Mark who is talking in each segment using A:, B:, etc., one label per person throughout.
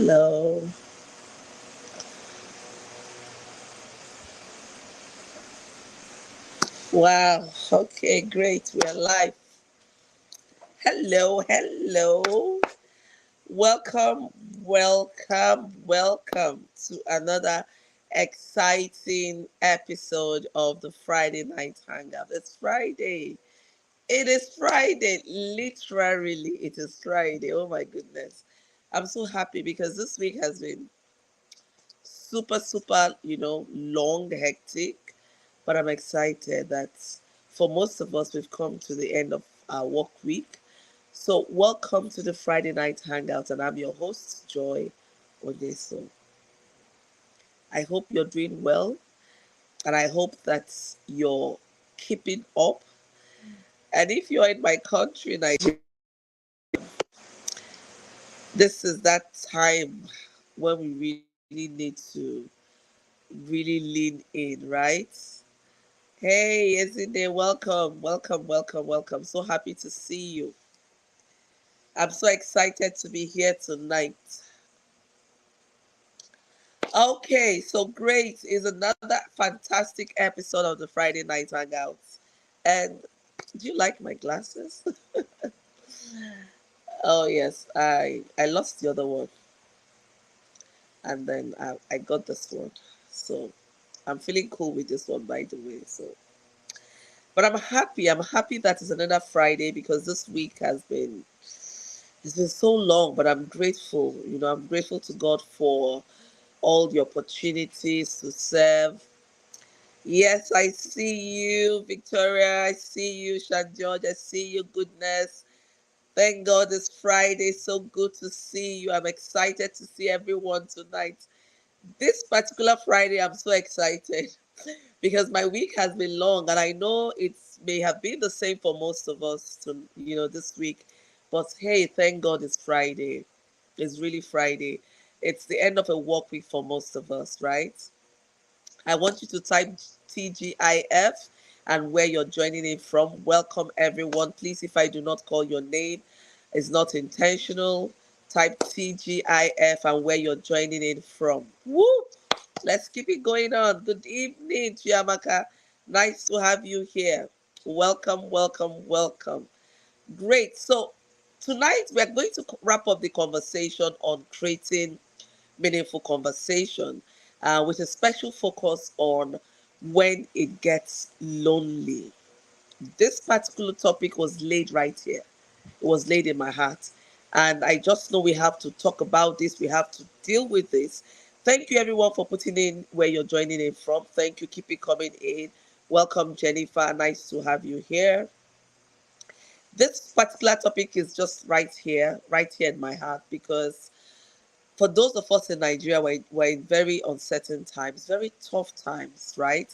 A: Hello. Wow. Okay, great. We are live. Hello. Welcome, welcome to another exciting episode of the Friday Night Hangout. It's Friday. It is Friday. Literally, it is Friday. Oh my goodness. I'm so happy because this week has been super, long, hectic. But I'm excited that for most of us, we've come to the end of our work week. So, welcome to the Friday Night Hangout, and I'm your host, Joy Odeso. I hope you're doing well, and I hope that you're keeping up. And if you're in my country, Nigeria, this is that time when we really need to really lean in, right? Hey, Ezine, welcome. So happy to see you. I'm so excited to be here tonight. Okay, so great is another fantastic episode of the Friday Night Hangouts. And do you like my glasses? Oh yes, I lost the other one, and then I got this one. So I'm feeling cool with this one, by the way. So, but I'm happy. I'm happy that it's another Friday because this week has been it's been so long, but I'm grateful. I'm grateful to God for all the opportunities to serve. Yes, I see you, Victoria. I see you, Shan George. I see you, goodness. Thank God it's Friday. So good to see you. I'm excited to see everyone tonight. This particular Friday, I'm so excited because my week has been long, and I know it may have been the same for most of us this week. But hey, thank God it's Friday. It's really Friday. It's the end of a work week for most of us, right? I want you to type TGIF and where you're joining in from. Welcome, everyone. Please, if I do not call your name, it's not intentional. Type TGIF and where you're joining in from. Woo! Let's keep it going on. Good evening, Chiamaka. Nice to have you here. Welcome. Great. So, tonight we're going to wrap up the conversation on creating meaningful conversation with a special focus on when it gets lonely. This particular topic was laid right here. It was laid in my heart. And I just know we have to talk about this. We have to deal with this. Thank you, everyone, for putting in where you're joining in from. Thank you. Keep it coming in. Welcome, Jennifer. Nice to have you here. This particular topic is just right here in my heart because for those of us in Nigeria, we're in very uncertain times, very tough times, right?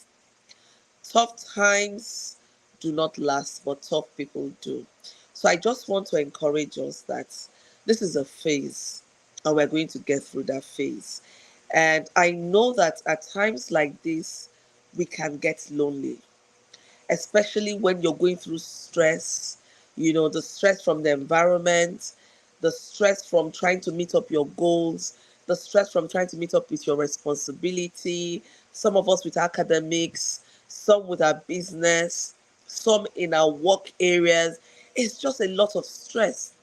A: Tough times do not last, but tough people do. So I just want to encourage us that this is a phase and we're going to get through that phase. And I know that at times like this, we can get lonely, especially when you're going through stress, the stress from the environment, the stress from trying to meet up your goals, the stress from trying to meet up with your responsibility, some of us with academics, some with our business, some in our work areas. It's just a lot of stress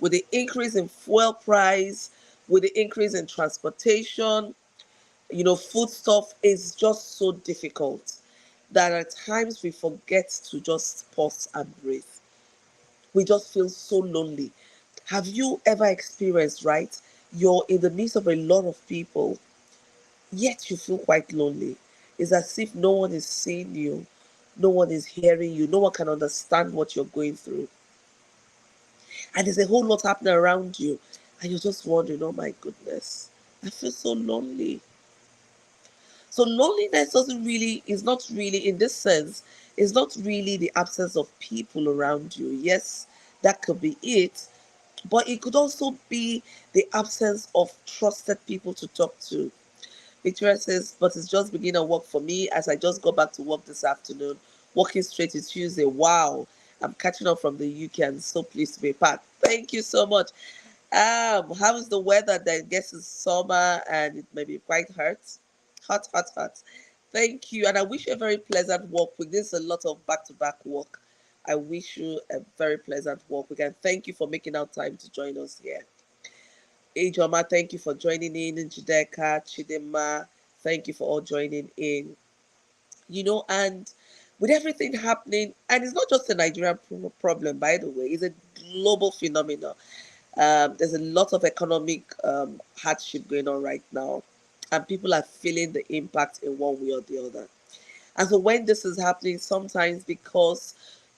A: with the increase in fuel price, with the increase in transportation. Food stuff is just so difficult that at times we forget to just pause and breathe. We just feel so lonely. Have you ever experienced, right? You're in the midst of a lot of people, yet you feel quite lonely. It's as if no one is seeing you, no one is hearing you, no one can understand what you're going through. And there's a whole lot happening around you, and you're just wondering, oh my goodness, I feel so lonely. So loneliness is not really, in this sense, is not really the absence of people around you. Yes, that could be it, but it could also be the absence of trusted people to talk to. Victoria says, but it's just beginning of work for me as I just got back to work this afternoon, working straight to Tuesday. Wow, I'm catching up from the UK and so pleased to be back. Thank you so much. How is the weather? Then guess it's summer and it may be quite hot. Hot, hot, hot. Thank you. And I wish you a very pleasant work week. This is a lot of back to back work. I wish you a very pleasant work week. And thank you for making out time to join us here. Ijoma, thank you for joining in. Njideka, Chidema, thank you for all joining in. And with everything happening, and it's not just a Nigerian problem, by the way, it's a global phenomenon. There's a lot of economic hardship going on right now, and people are feeling the impact in one way or the other. And so, when this is happening, sometimes because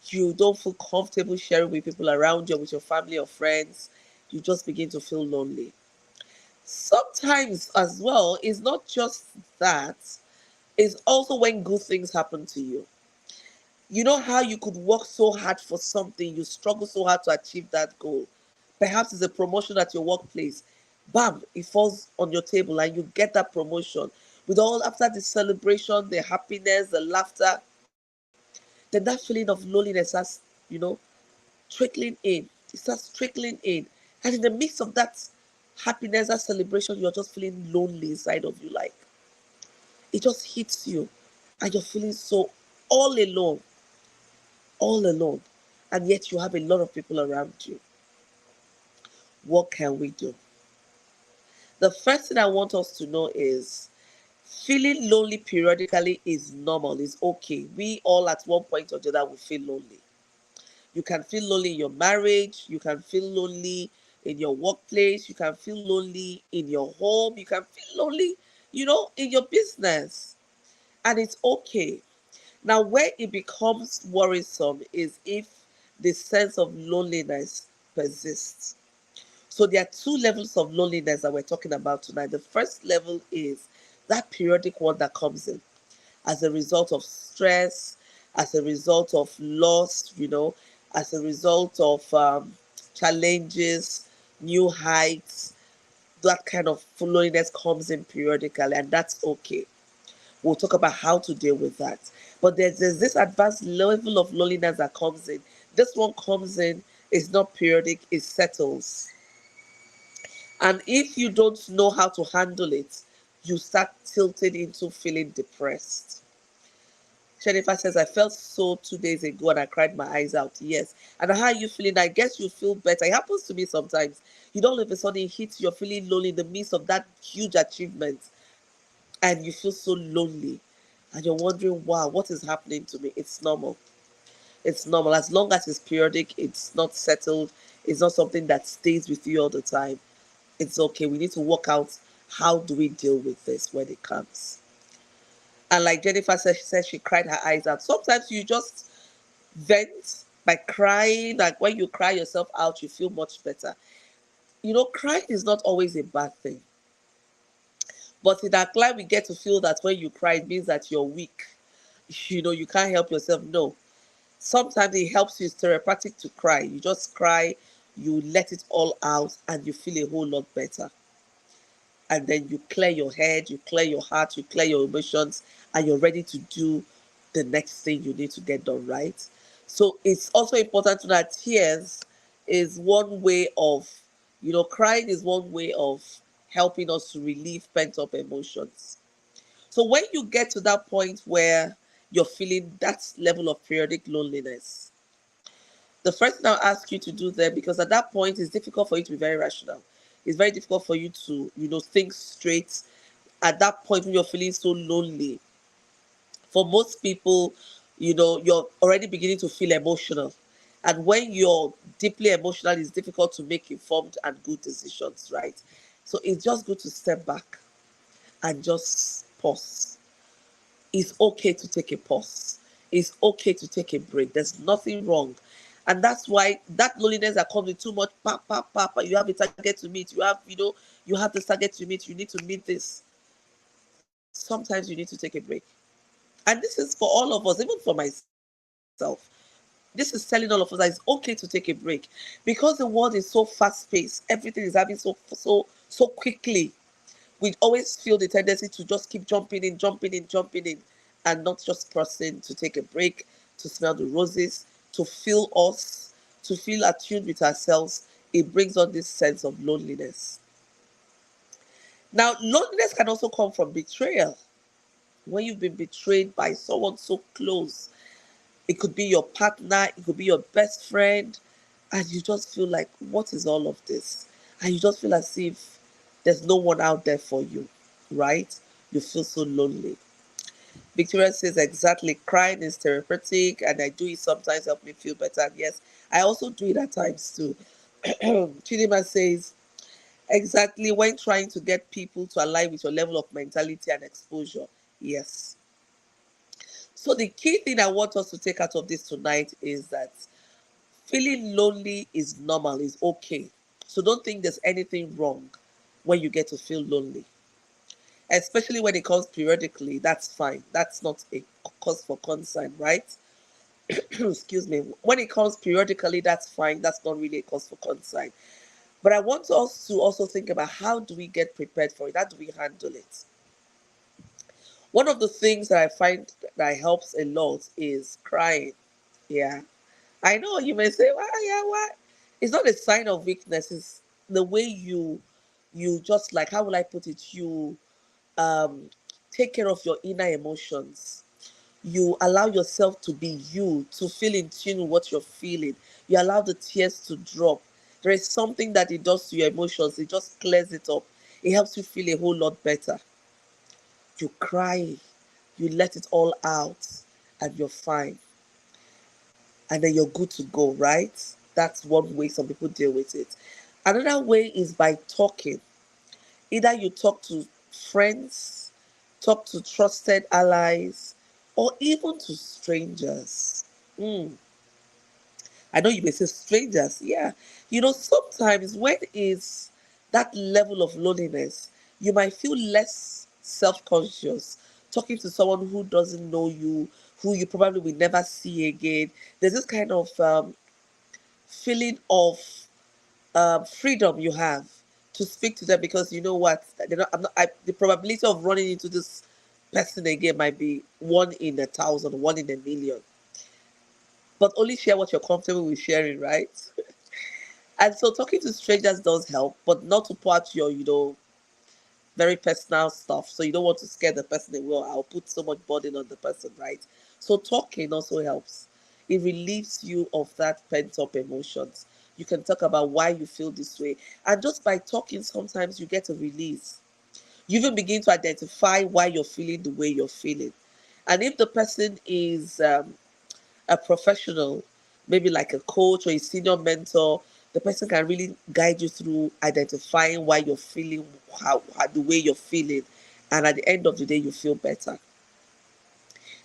A: you don't feel comfortable sharing with people around you, with your family or friends, you just begin to feel lonely. Sometimes, as well, it's not just that, it's also when good things happen to you. You know how you could work so hard for something, you struggle so hard to achieve that goal. Perhaps it's a promotion at your workplace. Bam, it falls on your table and you get that promotion. With all after the celebration, the happiness, the laughter, then that feeling of loneliness starts, you know, trickling in. It starts trickling in. And in the midst of that happiness, that celebration, you're just feeling lonely inside of you. Like it just hits you and you're feeling so all alone, all alone, and yet you have a lot of people around you. What can we do? The first thing I want us to know is feeling lonely periodically is normal, is okay. We all at one point or the other will feel lonely. You can feel lonely in your marriage, you can feel lonely in your workplace, you can feel lonely in your home, you can feel lonely, in your business. And it's okay. Now, where it becomes worrisome is if the sense of loneliness persists. So, there are two levels of loneliness that we're talking about tonight. The first level is that periodic one that comes in as a result of stress, as a result of loss, as a result of challenges, new heights. That kind of loneliness comes in periodically, and that's okay. We'll talk about how to deal with that. But there's this advanced level of loneliness that comes in. This one comes in, it's not periodic, it settles. And if you don't know how to handle it, you start tilting into feeling depressed. Jennifer says, I felt so 2 days ago and I cried my eyes out. Yes. And how are you feeling? I guess you feel better. It happens to me sometimes. You don't all of a sudden hit, you're feeling lonely in the midst of that huge achievement and you feel so lonely and you're wondering, wow, what is happening to me? It's normal. It's normal. As long as it's periodic, it's not settled, it's not something that stays with you all the time. It's okay. We need to work out how do we deal with this when it comes. And like Jennifer said, she said she cried her eyes out. Sometimes you just vent by crying. Like when you cry yourself out, you feel much better. Crying is not always a bad thing. But in that life, we get to feel that when you cry, it means that you're weak. You can't help yourself. No. Sometimes it helps you, it's therapeutic to cry. You just cry, you let it all out, and you feel a whole lot better. And then you clear your head, you clear your heart, you clear your emotions, and you're ready to do the next thing you need to get done, right? So it's also important to know that tears is one way of, crying is one way of helping us to relieve pent up emotions. So when you get to that point where you're feeling that level of periodic loneliness, the first thing I'll ask you to do there, because at that point it's difficult for you to be very rational. It's very difficult for you to, think straight. At that point when you're feeling so lonely, for most people, you're already beginning to feel emotional. And when you're deeply emotional, it's difficult to make informed and good decisions, right? So it's just good to step back and just pause. It's okay to take a pause. It's okay to take a break. There's nothing wrong. And that's why that loneliness that comes with too much, you have a target to meet. You have this target to meet. You need to meet this. Sometimes you need to take a break. And this is for all of us, even for myself. This is telling all of us that it's okay to take a break because the world is so fast paced. Everything is happening so quickly. We always feel the tendency to just keep jumping in, and not just pausing to take a break, to smell the roses, to feel us, to feel attuned with ourselves it brings on this sense of loneliness. Now, loneliness can also come from betrayal. When you've been betrayed by someone so close, it could be your partner, it could be your best friend, and you just feel like, what is all of this? And you just feel as if there's no one out there for you, right? You feel so lonely. Victoria says, exactly, crying is therapeutic, and I do it sometimes help me feel better. And yes, I also do it at times too. Chidima says, exactly, when trying to get people to align with your level of mentality and exposure. Yes. So the key thing I want us to take out of this tonight is that feeling lonely is normal, is okay. So don't think there's anything wrong when you get to feel lonely. Especially when it comes periodically, that's fine. That's not a cause for concern, right? Excuse me. When it comes periodically, that's fine. That's not really a cause for concern. But I want us to also think about, how do we get prepared for it? How do we handle it? One of the things that I find that helps a lot is crying. Yeah. I know you may say, why, yeah, why? It's not a sign of weakness. It's the way you just, like, how will I put it? You um take care of your inner emotions. You allow yourself to be you, to feel in tune with what you're feeling. You allow the tears to drop. There is something that it does to your emotions. It just clears it up. It helps you feel a whole lot better. You cry, you let it all out, and you're fine. And then you're good to go, right? That's one way some people deal with it. Another way is by talking. Either you talk to friends, talk to trusted allies, or even to strangers. Mm. I know you may say strangers, yeah. Sometimes when is that level of loneliness, you might feel less self-conscious talking to someone who doesn't know you, who you probably will never see again. There's this kind of feeling of freedom you have to speak to them, because you know what, the probability of running into this person again might be 1 in 1,000, 1 in 1,000,000. But only share what you're comfortable with sharing, right? And so talking to strangers does help, but not to pour out your, very personal stuff. So you don't want to scare the person away. Or I'll put so much burden on the person, right? So talking also helps. It relieves you of that pent up emotions. You can talk about why you feel this way. And just by talking, sometimes you get a release. You even begin to identify why you're feeling the way you're feeling. And if the person is a professional, maybe like a coach or a senior mentor, the person can really guide you through identifying why you're feeling how the way you're feeling, and at the end of the day, you feel better.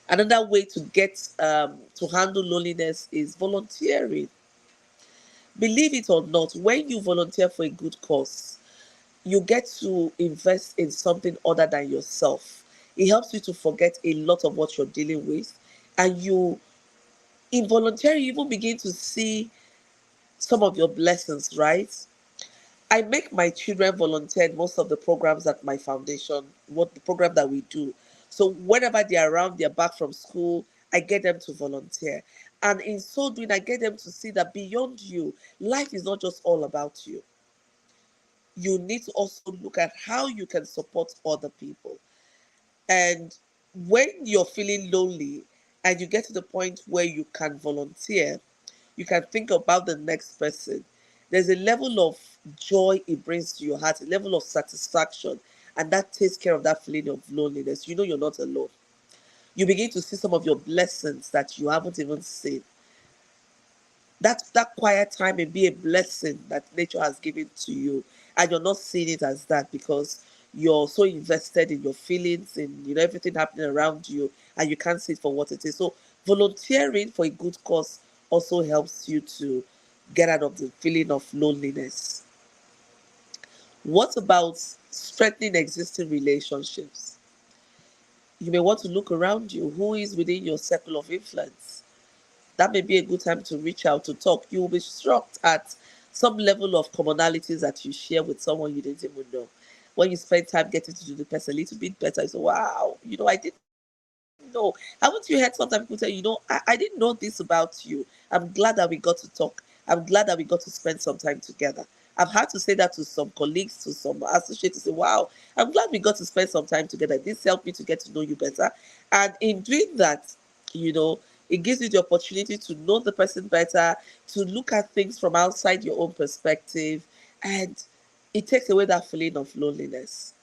A: Another way to get to handle loneliness is volunteering. Believe it or not, when you volunteer for a good cause, you get to invest in something other than yourself. It helps you to forget a lot of what you're dealing with, and you involuntarily even begin to see some of your blessings, right? I make my children volunteer in most of the programs at my foundation, what the program that we do. So whenever they're around, they're back from school, I get them to volunteer. And in so doing, I get them to see that beyond you, life is not just all about you. You need to also look at how you can support other people. And when you're feeling lonely and you get to the point where you can volunteer, you can think about the next person. There's a level of joy it brings to your heart, a level of satisfaction, and that takes care of that feeling of loneliness. You know you're not alone. You begin to see some of your blessings that you haven't even seen. That quiet time may be a blessing that nature has given to you, and you're not seeing it as that because you're so invested in your feelings and everything happening around you, and you can't see it for what it is. So volunteering for a good cause also helps you to get out of the feeling of loneliness. What about strengthening existing relationships? You may want to look around you. Who is within your circle of influence? That may be a good time to reach out to talk. You will be shocked at some level of commonalities that you share with someone you didn't even know. When you spend time getting to know the person a little bit better, you say, wow, I didn't know. Haven't you heard sometimes people say, I didn't know this about you. I'm glad that we got to talk. I'm glad that we got to spend some time together. I've had to say that to some colleagues, to some associates, to say, wow, I'm glad we got to spend some time together. This helped me to get to know you better. And in doing that, you know, it gives you the opportunity to know the person better, to look at things from outside your own perspective, and it takes away that feeling of loneliness,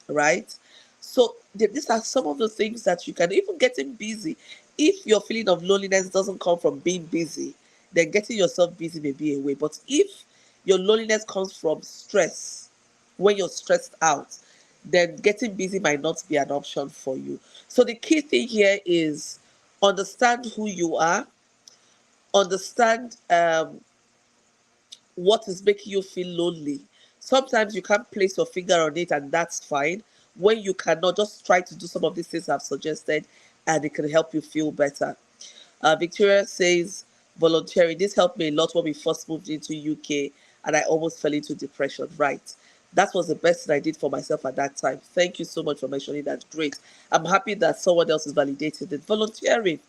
A: right? So these are some of the things that you can, even getting busy. If your feeling of loneliness doesn't come from being busy, then getting yourself busy may be a way. But if your loneliness comes from stress, when you're stressed out, then getting busy might not be an option for you. So the key thing here is understand who you are, understand what is making you feel lonely. Sometimes you can't place your finger on it, and that's fine. When you cannot, just try to do some of these things I've suggested, and it can help you feel better. Victoria says, volunteering. This helped me a lot when we first moved into UK, and I almost fell into depression. Right. That was the best thing I did for myself at that time. Thank you so much for mentioning that. Great. I'm happy that someone else is validating it. Volunteering.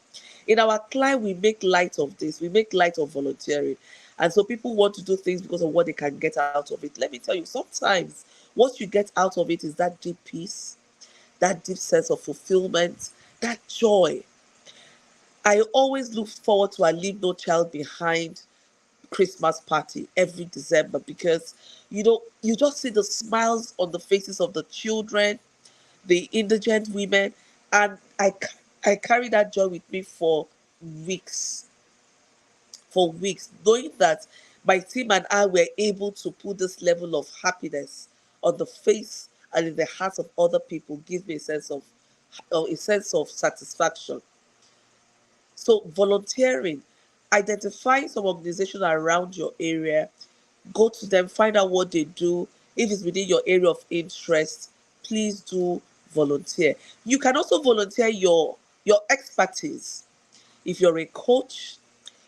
A: In our client, we make light of this. We make light of volunteering. And so people want to do things because of what they can get out of it. Let me tell you, sometimes what you get out of it is that deep peace, that deep sense of fulfillment, that joy. I always look forward to a Leave No Child Behind Christmas party every December because, you just see the smiles on the faces of the children, the indigent women, and I carry that joy with me weeks, for weeks, knowing that my team and I were able to put this level of happiness on the face and in the hearts of other people gives me a sense of satisfaction. So volunteering, identifying some organization around your area, go to them, find out what they do. If it's within your area of interest, please do volunteer. You can also volunteer your expertise. If you're a coach,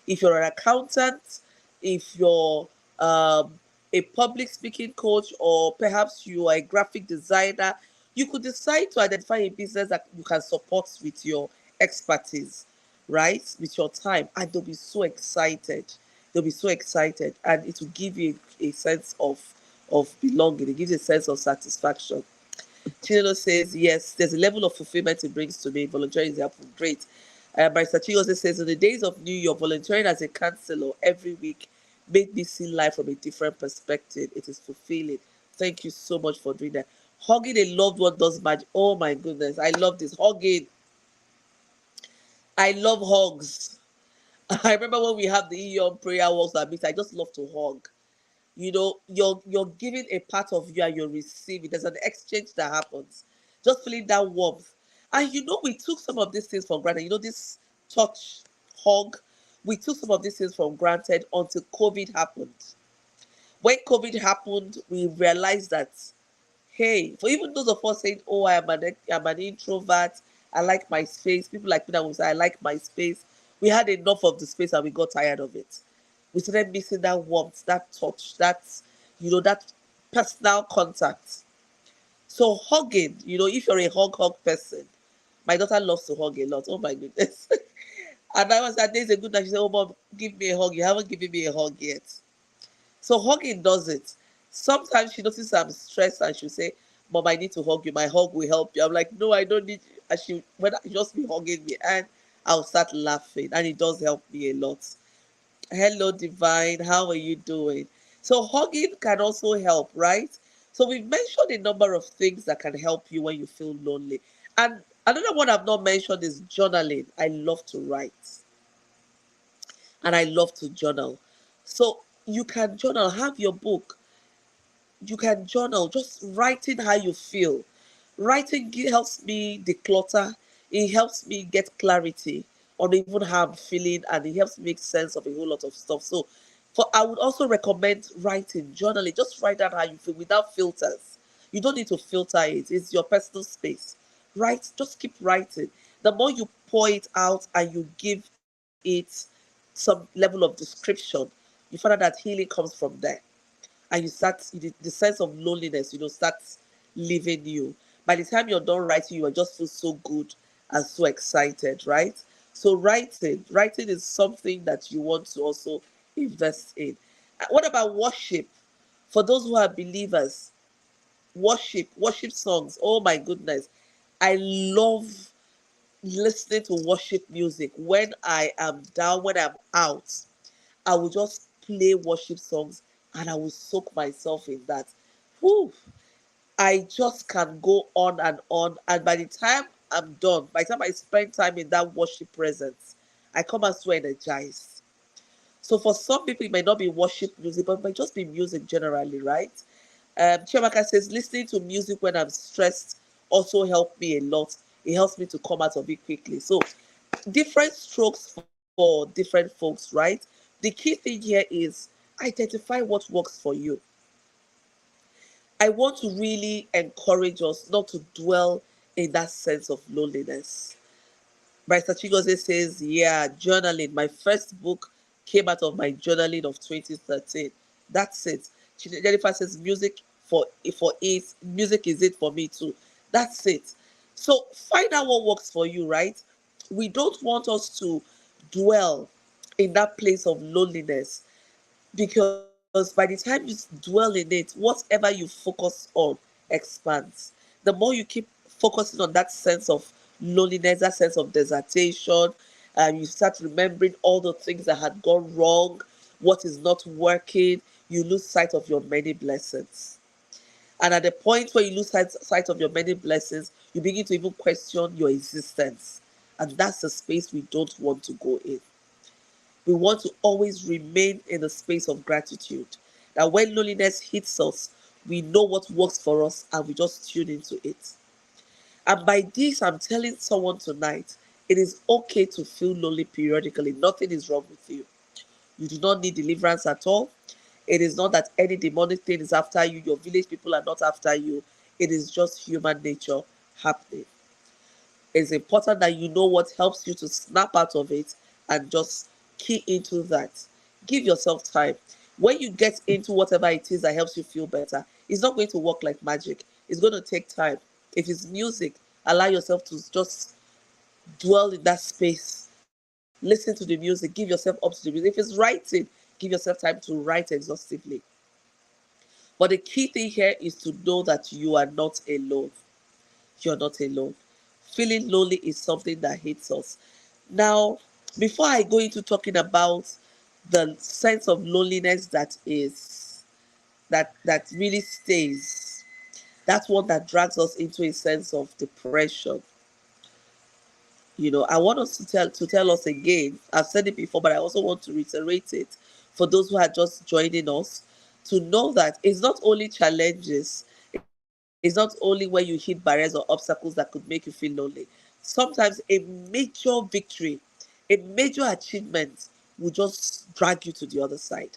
A: if you're an accountant, if you're a public speaking coach, or perhaps you are a graphic designer, you could decide to identify a business that you can support with your expertise, right? With your time, and they'll be so excited. They'll be so excited, and it will give you a sense of belonging. It gives you a sense of satisfaction. Chinelo says, yes, there's a level of fulfillment it brings to me. Volunteering is helpful. Great. Barista Chi also says, in the days of New York, volunteering as a counselor every week made me see life from a different perspective. It is fulfilling. Thank you so much for doing that. Hugging a loved one does magic. Oh my goodness. I love this. Hugging. I love hugs. I remember when we had the EON prayer walks at meet, I just love to hug. You're giving a part of you and you're receiving. There's an exchange that happens, just feeling that warmth. And we took some of these things for granted. This touch, hug, we took some of these things for granted until COVID happened. When COVID happened, we realized that, hey, for even those of us saying, oh, I'm an introvert, I like my space, people like me that will say I like my space, we had enough of the space and we got tired of it. We started missing that warmth, that touch, that personal contact. So hugging, if you're a hug person, my daughter loves to hug a lot. Oh my goodness. And I was that days ago that she said, oh mom, give me a hug. You haven't given me a hug yet. So hugging does it. Sometimes she notices I'm stressed and she'll say, mom, I need to hug you. My hug will help you. I'm like, no, I don't need you. And she just be hugging me, and I'll start laughing. And it does help me a lot. Hello, Divine. How are you doing? So, hugging can also help, right? So, we've mentioned a number of things that can help you when you feel lonely. And another one I've not mentioned is journaling. I love to write and I love to journal. So, you can journal, have your book, you can journal, just writing how you feel. Writing helps me declutter, it helps me get clarity on even how I'm feeling, and it helps me make sense of a whole lot of stuff. So, I would also recommend writing, journaling. Just write down how you feel without filters. You don't need to filter it, it's your personal space. Write, just keep writing. The more you pour it out and you give it some level of description, you find out that healing comes from there, and the sense of loneliness starts leaving you. By the time you're done writing, you will just feel so good and so excited, right? So writing is something that you want to also invest in. What about worship? For those who are believers, worship songs. Oh my goodness. I love listening to worship music when I am down, when I'm out. I will just play worship songs and I will soak myself in that. Whew, I just can go on and on. And by the time I'm done, by the time I spend time in that worship presence, I come out so energized. So for some people, it might not be worship music, but it might just be music generally, right? Chiamaka says, listening to music when I'm stressed also helped me a lot. It helps me to come out of it quickly. So different strokes for different folks, right? The key thing here is identify what works for you. I want to really encourage us not to dwell in that sense of loneliness. Bryce Chigoze says, yeah, journaling. My first book came out of my journaling of 2013. That's it. Jennifer says, music is it for me too. That's it. So find out what works for you, right? We don't want us to dwell in that place of loneliness, because by the time you dwell in it, whatever you focus on expands. The more you keep focusing on that sense of loneliness, that sense of desertation, and you start remembering all the things that had gone wrong, what is not working, you lose sight of your many blessings. And at the point where you lose sight of your many blessings, you begin to even question your existence. And that's the space we don't want to go in. We want to always remain in the space of gratitude. That when loneliness hits us, we know what works for us and we just tune into it. And by this, I'm telling someone tonight, it is okay to feel lonely periodically. Nothing is wrong with you. You do not need deliverance at all. It is not that any demonic thing is after you. Your village people are not after you. It is just human nature happening. It's important that you know what helps you to snap out of it and just key into that. Give yourself time. When you get into whatever it is that helps you feel better, it's not going to work like magic. It's going to take time. If it's music, allow yourself to just dwell in that space. Listen to the music. Give yourself up to the music. If it's writing, give yourself time to write exhaustively. But the key thing here is to know that you are not alone. You're not alone. Feeling lonely is something that hits us. Now, before I go into talking about the sense of loneliness that really stays, that's one that drags us into a sense of depression. I want us to tell us again. I've said it before, but I also want to reiterate it for those who are just joining us, to know that it's not only challenges, it's not only where you hit barriers or obstacles that could make you feel lonely. Sometimes a major victory, a major achievement will just drag you to the other side.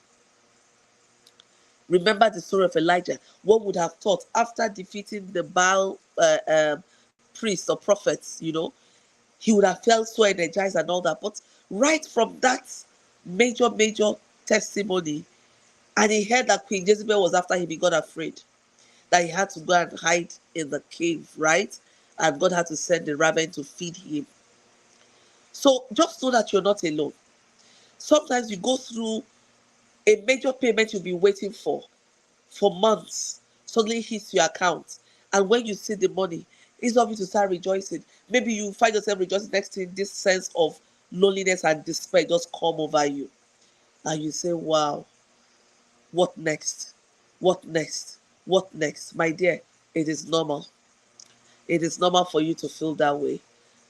A: Remember the story of Elijah. One would have thought after defeating the Baal priests or prophets, he would have felt so energized and all that. But right from that major testimony, and he heard that Queen Jezebel was after him, he got afraid that he had to go and hide in the cave, right? And God had to send the raven to feed him. So just know that you're not alone. Sometimes you go through a major payment you've been waiting for months, suddenly hits your account. And when you see the money, it's not you to start rejoicing. Maybe you find yourself rejoicing next thing, this sense of loneliness and despair just come over you. And you say, wow, what next? What next? What next? My dear, it is normal. It is normal for you to feel that way.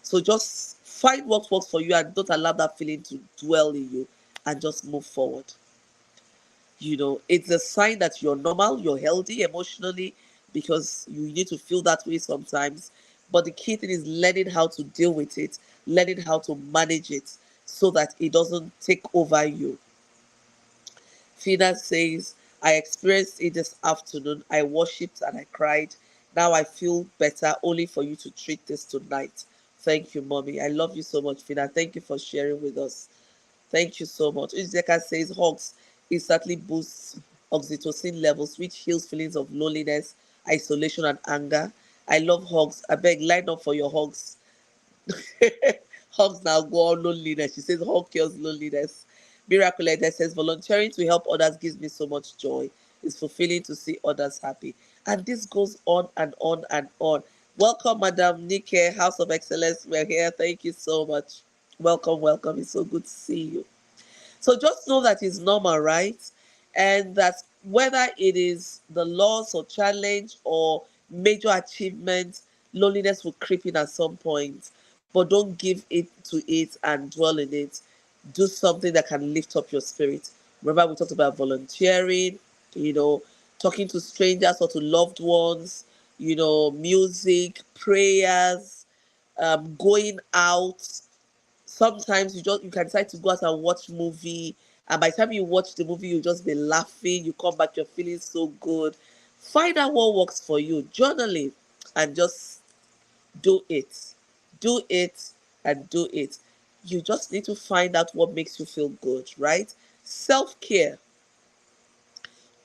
A: So just find what works for you and don't allow that feeling to dwell in you, and just move forward. It's a sign that you're normal, you're healthy emotionally, because you need to feel that way sometimes. But the key thing is learning how to deal with it, learning how to manage it so that it doesn't take over you. Fina says, I experienced it this afternoon. I worshipped and I cried. Now I feel better, only for you to treat this tonight. Thank you, mommy. I love you so much, Fina. Thank you for sharing with us. Thank you so much. Uzeka says hugs instantly boosts oxytocin levels, which heals feelings of loneliness, isolation, and anger. I love hugs. I beg, line up for your hugs. Hugs now go on loneliness. She says hug cures loneliness. Miracle that says volunteering to help others gives me so much joy. It's fulfilling to see others happy. And this goes on and on and on. Welcome, Madam Nike, House of Excellence. We're here. Thank you so much. Welcome, welcome. It's so good to see you. So just know that it's normal, right? And that whether it is the loss or challenge or major achievement, loneliness will creep in at some point. But don't give it to it and dwell in it. Do something that can lift up your spirit. Remember, we talked about volunteering, you know, talking to strangers or to loved ones, music, prayers, going out. Sometimes you can decide to go out and watch movie, and by the time you watch the movie you just be laughing, you come back, you're feeling so good. Find out what works for you, journaling, and just do it. Do it and do it. You just need to find out what makes you feel good, right? Self-care.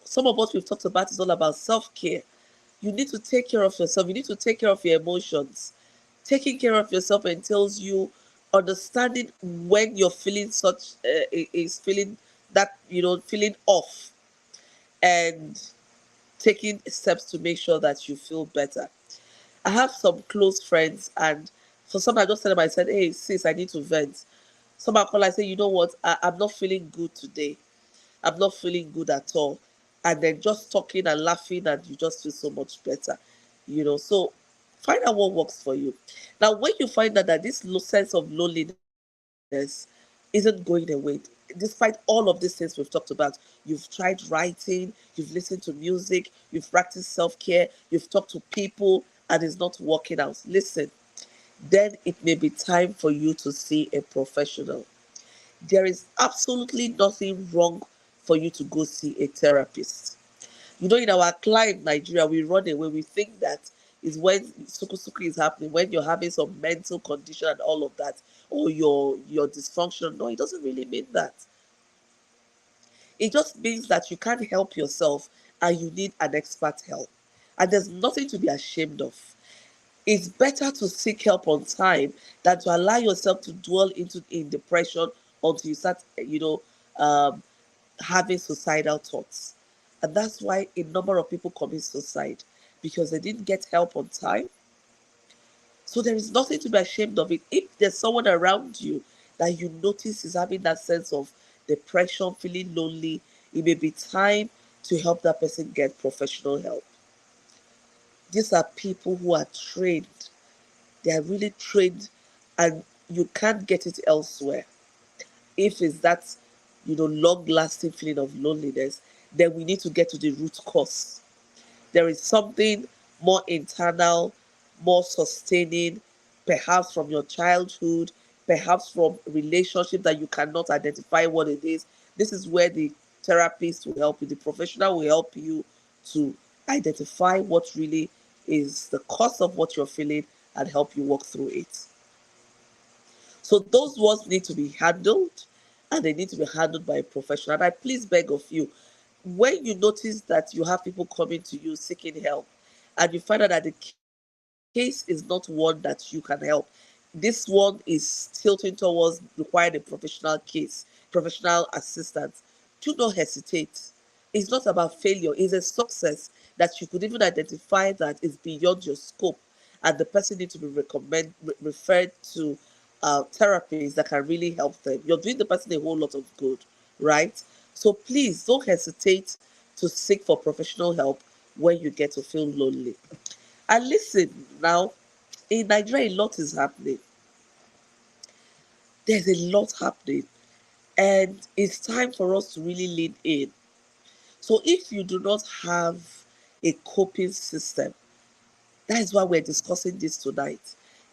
A: Some of what we've talked about is all about self-care. You need to take care of yourself. You need to take care of your emotions. Taking care of yourself entails you understanding when you're feeling such is feeling that feeling off, and taking steps to make sure that you feel better. I have some close friends, and for some I just tell them, I said, hey sis, I need to vent. Some I call, I say, you know what, I'm not feeling good today. I'm not feeling good at all. And then just talking and laughing, and you just feel so much better. So find out what works for you. Now, when you find out that this sense of loneliness isn't going away, despite all of these things we've talked about, you've tried writing, you've listened to music, you've practiced self care, you've talked to people, and it's not working out. Listen, then it may be time for you to see a professional. There is absolutely nothing wrong for you to go see a therapist. In our climate, Nigeria, we run away. We think that is when suku is happening, when you're having some mental condition and all of that, or you're dysfunctional. No, it doesn't really mean that. It just means that you can't help yourself and you need an expert help. And there's nothing to be ashamed of. It's better to seek help on time than to allow yourself to dwell into in depression until you start, um, having suicidal thoughts. And that's why a number of people commit suicide, because they didn't get help on time. So there is nothing to be ashamed of it. If there's someone around you that you notice is having that sense of depression, feeling lonely, it may be time to help that person get professional help. These are people who are trained. They are really trained, and you can't get it elsewhere. If it's that, long lasting feeling of loneliness, then we need to get to the root cause. There is something more internal, more sustaining, perhaps from your childhood, perhaps from relationship that you cannot identify what it is. This is where the therapist will help you, the professional will help you to identify what really is the cause of what you're feeling and help you walk through it. So those ones need to be handled, and they need to be handled by a professional. And I please beg of you, when you notice that you have people coming to you seeking help, and you find out that the case is not one that you can help, this one is tilting towards requiring a professional case, professional assistance, do not hesitate. It's not about failure, it's a success that you could even identify that is beyond your scope, and the person needs to be referred to therapies that can really help them. You're doing the person a whole lot of good, right? So please don't hesitate to seek for professional help when you get to feel lonely. And listen, now, in Nigeria, a lot is happening. There's a lot happening, and it's time for us to really lean in. So if you do not have a coping system, that is why we're discussing this tonight.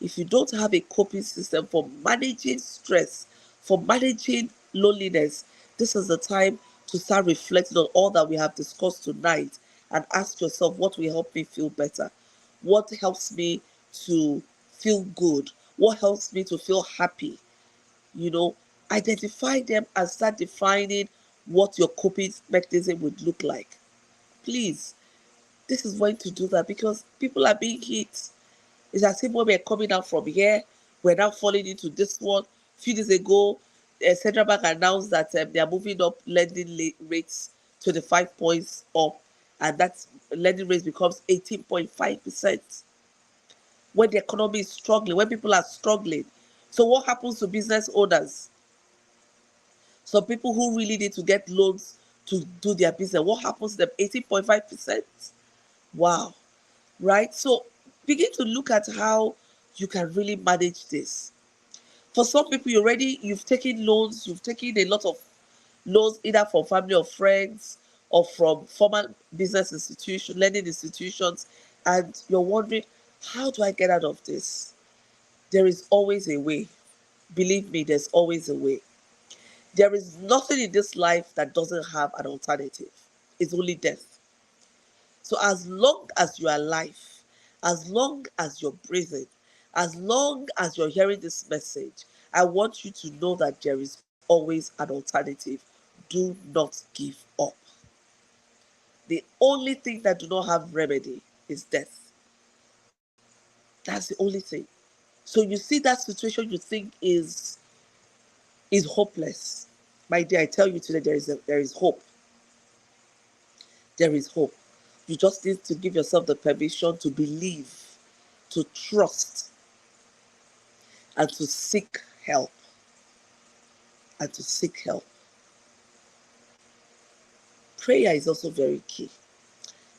A: If you don't have a coping system for managing stress, for managing loneliness, this is the time to start reflecting on all that we have discussed tonight and ask yourself, what will help me feel better? What helps me to feel good? What helps me to feel happy? You know, identify them and start defining what your coping mechanism would look like. Please, this is when to do that, because people are being hit. It's as if when we're coming out from here, we're now falling into this one. A few days ago, Central Bank announced that they are moving up lending rates 25 points up, and that lending rate becomes 18.5% when the economy is struggling, when people are struggling. So what happens to business owners? Some people who really need to get loans to do their business, what happens to them? 18.5%. Wow. Right? So begin to look at how you can really manage this. For some people, you've taken loans, you've taken a lot of loans either from family or friends or from formal business institutions, lending institutions, and you're wondering, how do I get out of this? There is always a way. Believe me, there's always a way. There is nothing in this life that doesn't have an alternative. It's only death. So as long as you are alive, as long as you're breathing, as long as you're hearing this message, I want you to know that there is always an alternative. Do not give up. The only thing that do not have remedy is death. That's the only thing. So you see that situation you think is hopeless. My dear, I tell you today there is hope. There is hope. You just need to give yourself the permission to believe, to trust, and to seek help. And to seek help. Prayer is also very key.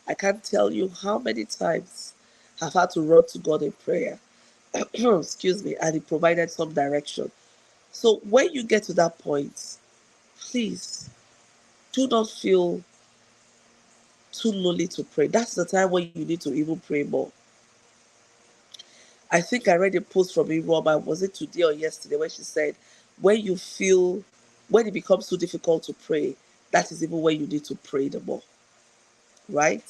A: I can't tell you how many times I've had to run to God in prayer. Excuse me, and He provided some direction. So when you get to that point, please do not feel too lonely to pray. That's the time when you need to even pray more. I think I read a post from Iroma, was it today or yesterday, where she said, when it becomes too difficult to pray, that is even when you need to pray the more, right?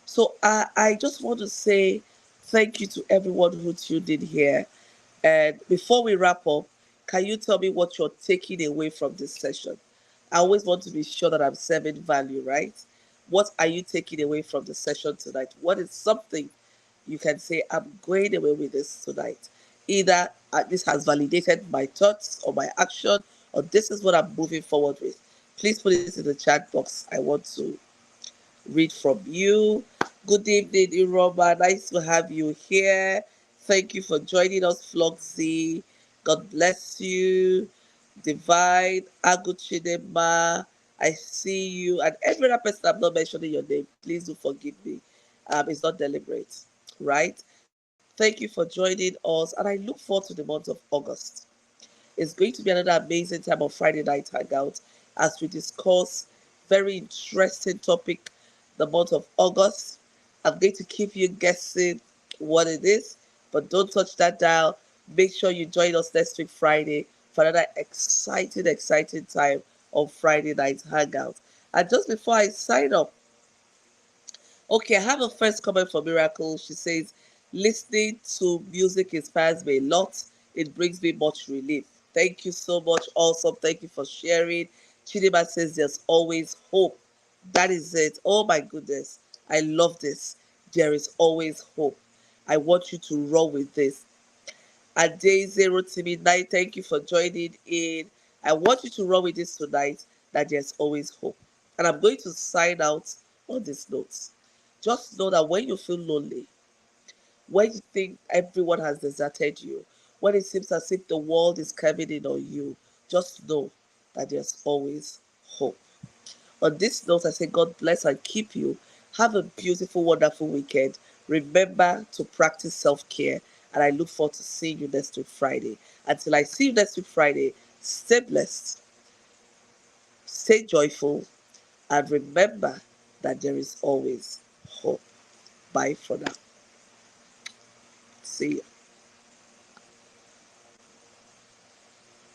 A: So I just want to say thank you to everyone who tuned in here. And before we wrap up, can you tell me what you're taking away from this session? I always want to be sure that I'm serving value, right? What are you taking away from the session tonight? What is something you can say, I'm going away with this tonight? Either this has validated my thoughts or my action, or this is what I'm moving forward with. Please put it in the chat box. I want to read from you. Good evening, Iroba. Nice to have you here. Thank you for joining us, Floxy. God bless you. Divine, Aguchinema. I see you. And every other person I'm not mentioning your name, please do forgive me. It's not deliberate, right? Thank you for joining us. And I look forward to the month of August. It's going to be another amazing time of Friday Night Hangout as we discuss very interesting topic, the month of August. I'm going to keep you guessing what it is, but don't touch that dial. Make sure you join us next week Friday for another exciting time of Friday Night Hangout. And just before I sign up, okay, I have a first comment from Miracle. She says, listening to music inspires me a lot. It brings me much relief. Thank you so much. Also, thank you for sharing. Chidima says, there's always hope. That is it. Oh my goodness. I love this. There is always hope. I want you to roll with this. At day zero to midnight, thank you for joining in. I want you to roll with this tonight that there's always hope. And I'm going to sign out on this note. Just know that when you feel lonely, when you think everyone has deserted you, when it seems as if the world is coming in on you, just know that there's always hope. On this note, I say God bless and keep you. Have a beautiful, wonderful weekend. Remember to practice self care, and I look forward to seeing you next week, Friday. Until I see you next week, Friday, stay blessed, stay joyful, and remember that there is always hope. Bye for now. See you.